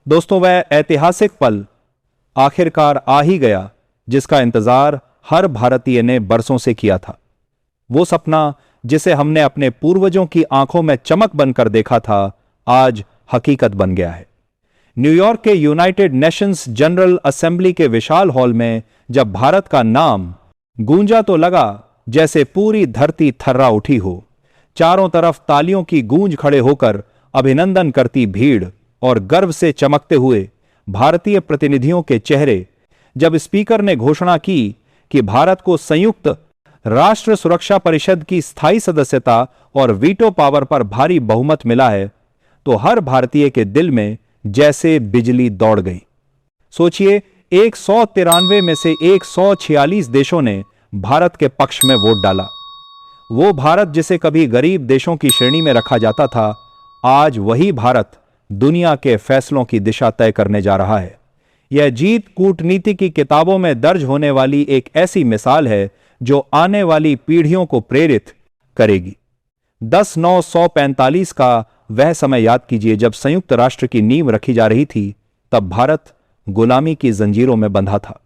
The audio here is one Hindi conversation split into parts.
दोस्तों, वह ऐतिहासिक पल आखिरकार आ ही गया जिसका इंतजार हर भारतीय ने बरसों से किया था। वो सपना जिसे हमने अपने पूर्वजों की आंखों में चमक बनकर देखा था, आज हकीकत बन गया है। न्यूयॉर्क के यूनाइटेड नेशंस जनरल असेंबली के विशाल हॉल में जब भारत का नाम गूंजा तो लगा जैसे पूरी धरती थर्रा उठी हो। चारों तरफ तालियों की गूंज खड़े होकर अभिनंदन करती भीड़ और गर्व से चमकते हुए भारतीय प्रतिनिधियों के चेहरे जब स्पीकर ने घोषणा की कि भारत को संयुक्त राष्ट्र सुरक्षा परिषद की स्थायी सदस्यता और वीटो पावर पर भारी बहुमत मिला है, तो हर भारतीय के दिल में जैसे बिजली दौड़ गई। सोचिए, 193 में से 146 देशों ने भारत के पक्ष में वोट डाला। वो भारत जिसे कभी गरीब देशों की श्रेणी में रखा जाता था, आज वही भारत दुनिया के फैसलों की दिशा तय करने जा रहा है। यह जीत कूटनीति की किताबों में दर्ज होने वाली एक ऐसी मिसाल है जो आने वाली पीढ़ियों को प्रेरित करेगी। 10/9/145 का वह समय याद कीजिए जब संयुक्त राष्ट्र की नींव रखी जा रही थी। तब भारत गुलामी की जंजीरों में बंधा था।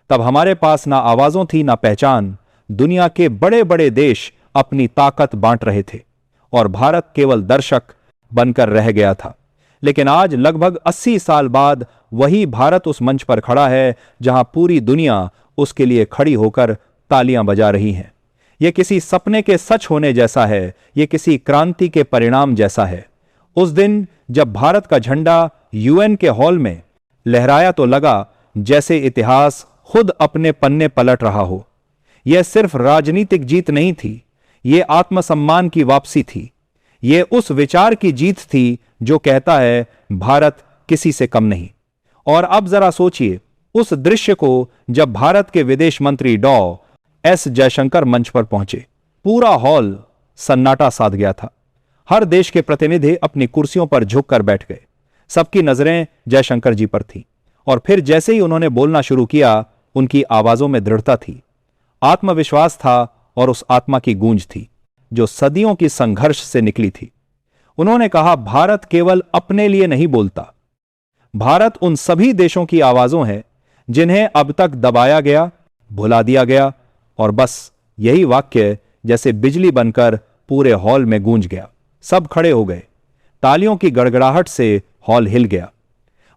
तब हमारे पास ना आवाजों थी ना पहचान। दुनिया के बड़े बड़े देश अपनी ताकत बांट रहे थे और भारत केवल दर्शक बनकर रह गया था। लेकिन आज लगभग 80 साल बाद वही भारत उस मंच पर खड़ा है जहां पूरी दुनिया उसके लिए खड़ी होकर तालियां बजा रही है। यह किसी सपने के सच होने जैसा है, यह किसी क्रांति के परिणाम जैसा है। उस दिन जब भारत का झंडा यूएन के हॉल में लहराया तो लगा जैसे इतिहास खुद अपने पन्ने पलट रहा हो। यह सिर्फ राजनीतिक जीत नहीं थी, यह आत्मसम्मान की वापसी थी। यह उस विचार की जीत थी जो कहता है भारत किसी से कम नहीं। और अब जरा सोचिए उस दृश्य को जब भारत के विदेश मंत्री डॉ.एस. जयशंकर मंच पर पहुंचे। पूरा हॉल सन्नाटा साध गया था। हर देश के प्रतिनिधि अपनी कुर्सियों पर झुककर बैठ गए। सबकी नजरें जयशंकर जी पर थी और फिर जैसे ही उन्होंने बोलना शुरू किया, उनकी आवाजों में दृढ़ता थी, आत्मविश्वास था और उस आत्मा की गूंज थी जो सदियों की संघर्ष से निकली थी। उन्होंने कहा, भारत केवल अपने लिए नहीं बोलता, भारत उन सभी देशों की आवाजों है जिन्हें अब तक दबाया गया, भुला दिया गया। और बस यही वाक्य जैसे बिजली बनकर पूरे हॉल में गूंज गया। सब खड़े हो गए। तालियों की गड़गड़ाहट से हॉल हिल गया।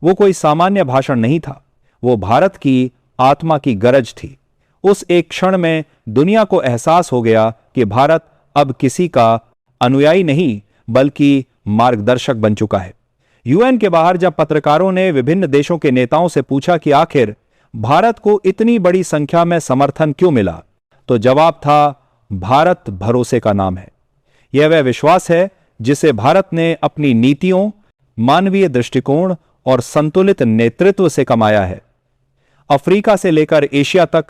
वो कोई सामान्य भाषण नहीं था, वो भारत की आत्मा की गरज थी। उस एक क्षण में दुनिया को एहसास हो गया कि भारत अब किसी का अनुयायी नहीं बल्कि मार्गदर्शक बन चुका है। यूएन के बाहर जब पत्रकारों ने विभिन्न देशों के नेताओं से पूछा कि आखिर भारत को इतनी बड़ी संख्या में समर्थन क्यों मिला, तो जवाब था, भारत भरोसे का नाम है। यह वह विश्वास है जिसे भारत ने अपनी नीतियों, मानवीय दृष्टिकोण और संतुलित नेतृत्व से कमाया है। अफ्रीका से लेकर एशिया तक,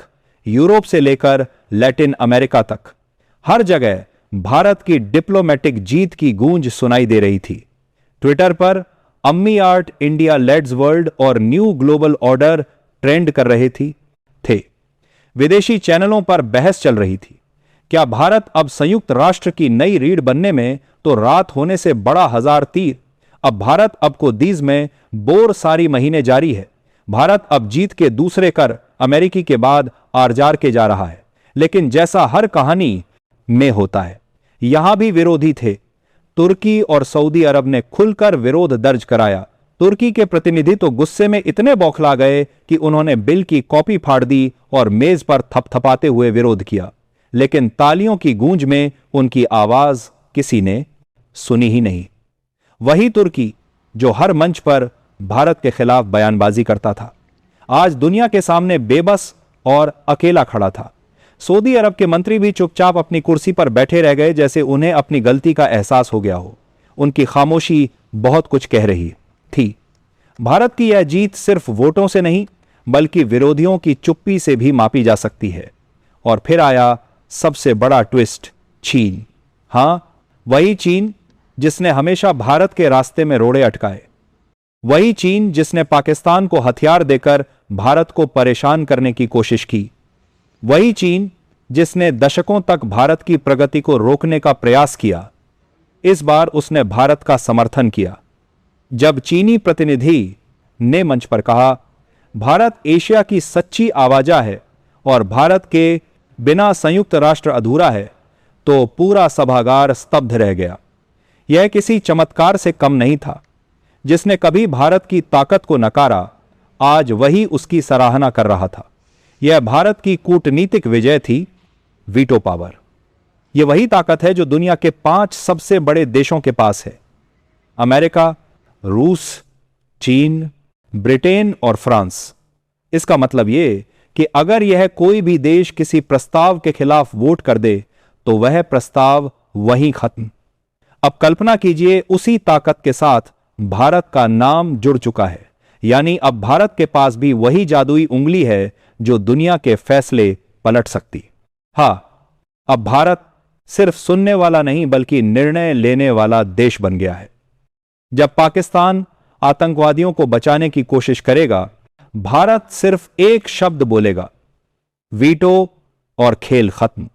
यूरोप से लेकर लैटिन अमेरिका तक, हर जगह भारत की डिप्लोमेटिक जीत की गूंज सुनाई दे रही थी। ट्विटर पर अम्मी आर्ट इंडिया लेड्स वर्ल्ड और न्यू ग्लोबल ऑर्डर ट्रेंड कर रहे थे। विदेशी चैनलों पर बहस चल रही थी, क्या भारत अब संयुक्त राष्ट्र की नई रीढ़ बनने में तो रात होने से बड़ा हजार तीर। अब भारत अब को दीज में बोर सारी महीने जारी है। भारत अब जीत के दूसरे कर अमेरिकी के बाद आरजार के जा रहा है। लेकिन जैसा हर कहानी में होता है, यहां भी विरोधी थे। तुर्की और सऊदी अरब ने खुलकर विरोध दर्ज कराया। तुर्की के प्रतिनिधि तो गुस्से में इतने बौखला गए कि उन्होंने बिल की कॉपी फाड़ दी और मेज पर थपथपाते हुए विरोध किया। लेकिन तालियों की गूंज में उनकी आवाज किसी ने सुनी ही नहीं। वही तुर्की जो हर मंच पर भारत के खिलाफ बयानबाजी करता था, आज दुनिया के सामने बेबस और अकेला खड़ा था। सऊदी अरब के मंत्री भी चुपचाप अपनी कुर्सी पर बैठे रह गए, जैसे उन्हें अपनी गलती का एहसास हो गया हो। उनकी खामोशी बहुत कुछ कह रही थी। भारत की यह जीत सिर्फ वोटों से नहीं बल्कि विरोधियों की चुप्पी से भी मापी जा सकती है। और फिर आया सबसे बड़ा ट्विस्ट, चीन। हां, वही चीन जिसने हमेशा भारत के रास्ते में रोड़े अटकाए। वही चीन जिसने पाकिस्तान को हथियार देकर भारत को परेशान करने की कोशिश की। वही चीन जिसने दशकों तक भारत की प्रगति को रोकने का प्रयास किया। इस बार उसने भारत का समर्थन किया। जब चीनी प्रतिनिधि ने मंच पर कहा, भारत एशिया की सच्ची आवाजा है और भारत के बिना संयुक्त राष्ट्र अधूरा है, तो पूरा सभागार स्तब्ध रह गया। यह किसी चमत्कार से कम नहीं था। जिसने कभी भारत की ताकत को नकारा, आज वही उसकी सराहना कर रहा था। यह भारत की कूटनीतिक विजय थी, वीटो पावर। यह वही ताकत है जो दुनिया के 5 सबसे बड़े देशों के पास है, अमेरिका, रूस, चीन, ब्रिटेन और फ्रांस। इसका मतलब यह कि अगर यह कोई भी देश किसी प्रस्ताव के खिलाफ वोट कर दे तो वह प्रस्ताव वहीं खत्म। अब कल्पना कीजिए, उसी ताकत के साथ भारत का नाम जुड़ चुका है, यानी अब भारत के पास भी वही जादुई उंगली है जो दुनिया के फैसले पलट सकती। हां, अब भारत सिर्फ सुनने वाला नहीं बल्कि निर्णय लेने वाला देश बन गया है। जब पाकिस्तान आतंकवादियों को बचाने की कोशिश करेगा, भारत सिर्फ एक शब्द बोलेगा, वीटो, और खेल खत्म।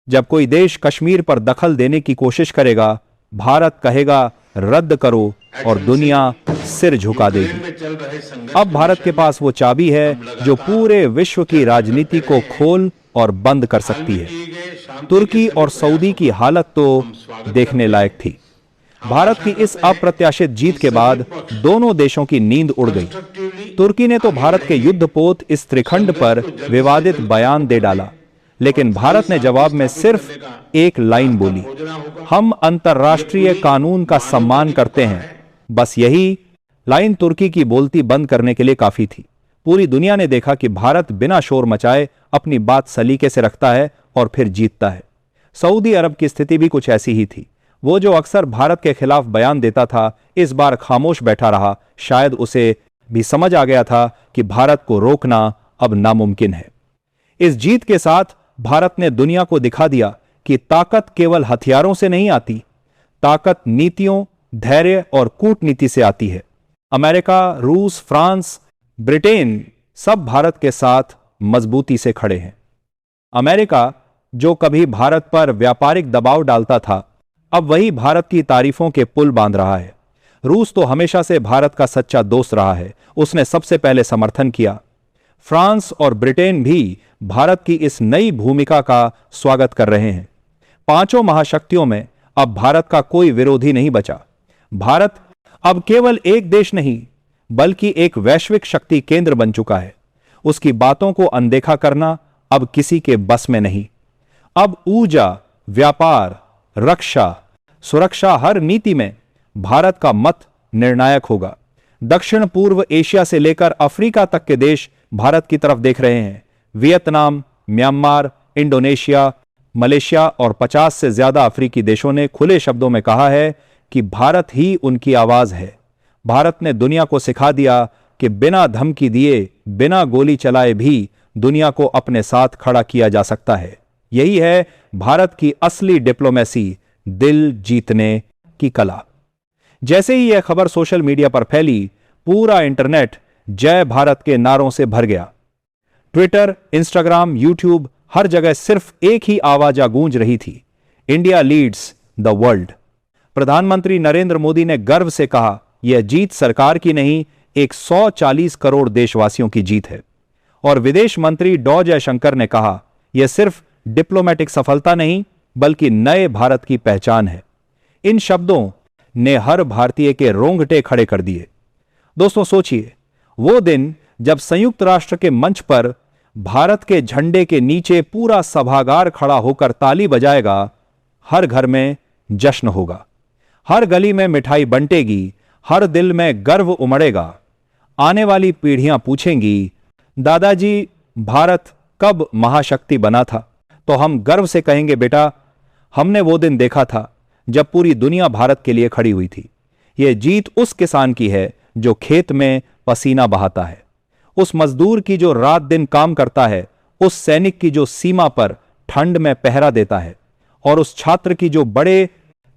जब कोई देश कश्मीर पर दखल देने की कोशिश करेगा, भारत कहेगा रद्द करो, और दुनिया सिर झुका देगी। अब भारत के पास वो चाबी है जो पूरे विश्व की राजनीति को खोल और बंद कर सकती है। तुर्की और सऊदी की हालत तो देखने लायक थी। भारत की इस अप्रत्याशित जीत के बाद दोनों देशों की नींद उड़ गई। तुर्की ने तो भारत के युद्धपोत इस त्रिखंड पर विवादित बयान दे डाला, लेकिन भारत ने जवाब में सिर्फ एक लाइन बोली, हम अंतर्राष्ट्रीय कानून का सम्मान करते हैं। बस यही लाइन तुर्की की बोलती बंद करने के लिए काफी थी। पूरी दुनिया ने देखा कि भारत बिना शोर मचाए अपनी बात सलीके से रखता है और फिर जीतता है। सऊदी अरब की स्थिति भी कुछ ऐसी ही थी। वो जो अक्सर भारत के खिलाफ बयान देता था, इस बार खामोश बैठा रहा। शायद उसे भी समझ आ गया था कि भारत को रोकना अब नामुमकिन है। इस जीत के साथ भारत ने दुनिया को दिखा दिया कि ताकत केवल हथियारों से नहीं आती, ताकत नीतियों, धैर्य और कूटनीति से आती है। अमेरिका, रूस, फ्रांस, ब्रिटेन सब भारत के साथ मजबूती से खड़े हैं। अमेरिका, जो कभी भारत पर व्यापारिक दबाव डालता था, अब वही भारत की तारीफों के पुल बांध रहा है। रूस तो हमेशा से भारत का सच्चा दोस्त रहा है, उसने सबसे पहले समर्थन किया। फ्रांस और ब्रिटेन भी भारत की इस नई भूमिका का स्वागत कर रहे हैं। पांचों महाशक्तियों में अब भारत का कोई विरोधी नहीं बचा। भारत अब केवल एक देश नहीं बल्कि एक वैश्विक शक्ति केंद्र बन चुका है। उसकी बातों को अनदेखा करना अब किसी के बस में नहीं। अब ऊर्जा, व्यापार, रक्षा, सुरक्षा, हर नीति में भारत का मत निर्णायक होगा। दक्षिण पूर्व एशिया से लेकर अफ्रीका तक के देश भारत की तरफ देख रहे हैं। वियतनाम, म्यांमार, इंडोनेशिया, मलेशिया और 50 से ज्यादा अफ्रीकी देशों ने खुले शब्दों में कहा है कि भारत ही उनकी आवाज है। भारत ने दुनिया को सिखा दिया कि बिना धमकी दिए, बिना गोली चलाए भी दुनिया को अपने साथ खड़ा किया जा सकता है। यही है भारत की असली डिप्लोमेसी, दिल जीतने की कला। जैसे ही यह खबर सोशल मीडिया पर फैली, पूरा इंटरनेट जय भारत के नारों से भर गया। ट्विटर, इंस्टाग्राम, यूट्यूब, हर जगह सिर्फ एक ही आवाज गूंज रही थी, इंडिया लीड्स द वर्ल्ड। प्रधानमंत्री नरेंद्र मोदी ने गर्व से कहा, यह जीत सरकार की नहीं, 140 करोड़ देशवासियों की जीत है। और विदेश मंत्री डॉ जयशंकर ने कहा, यह सिर्फ डिप्लोमेटिक सफलता नहीं बल्कि नए भारत की पहचान है। इन शब्दों ने हर भारतीय के रोंगटे खड़े कर दिए। दोस्तों सोचिए, वो दिन जब संयुक्त राष्ट्र के मंच पर भारत के झंडे के नीचे पूरा सभागार खड़ा होकर ताली बजाएगा, हर घर में जश्न होगा, हर गली में मिठाई बंटेगी, हर दिल में गर्व उमड़ेगा। आने वाली पीढ़ियां पूछेंगी, दादाजी भारत कब महाशक्ति बना था? तो हम गर्व से कहेंगे, बेटा हमने वो दिन देखा था जब पूरी दुनिया भारत के लिए खड़ी हुई थी। यह जीत उस किसान की है जो खेत में पसीना बहाता है, उस मजदूर की जो रात दिन काम करता है, उस सैनिक की जो सीमा पर ठंड में पहरा देता है, और उस छात्र की जो बड़े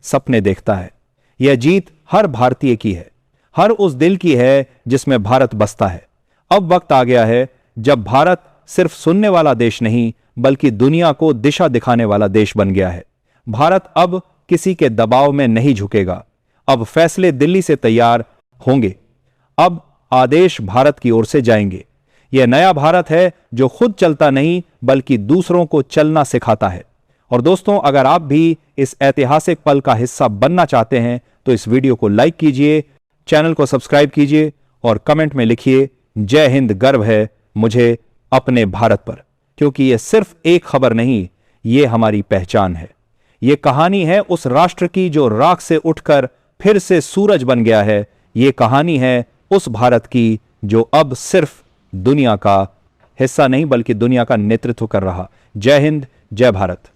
सपने देखता है। यह जीत हर भारतीय की है, हर उस दिल की है जिसमें भारत बसता है। अब वक्त आ गया है जब भारत सिर्फ सुनने वाला देश नहीं बल्कि दुनिया को दिशा दिखाने वाला देश बन गया है। भारत अब किसी के दबाव में नहीं झुकेगा। अब फैसले दिल्ली से तैयार होंगे। अब आदेश भारत की ओर से जाएंगे। यह नया भारत है जो खुद चलता नहीं बल्कि दूसरों को चलना सिखाता है। और दोस्तों, अगर आप भी इस ऐतिहासिक पल का हिस्सा बनना चाहते हैं तो इस वीडियो को लाइक कीजिए, चैनल को सब्सक्राइब कीजिए और कमेंट में लिखिए जय हिंद, गर्व है मुझे अपने भारत पर। क्योंकि यह सिर्फ एक खबर नहीं, यह हमारी पहचान है। यह कहानी है उस राष्ट्र की जो राख से उठकर फिर से सूरज बन गया है। यह कहानी है उस भारत की जो अब सिर्फ दुनिया का हिस्सा नहीं बल्कि दुनिया का नेतृत्व कर रहा। जय हिंद, जय भारत।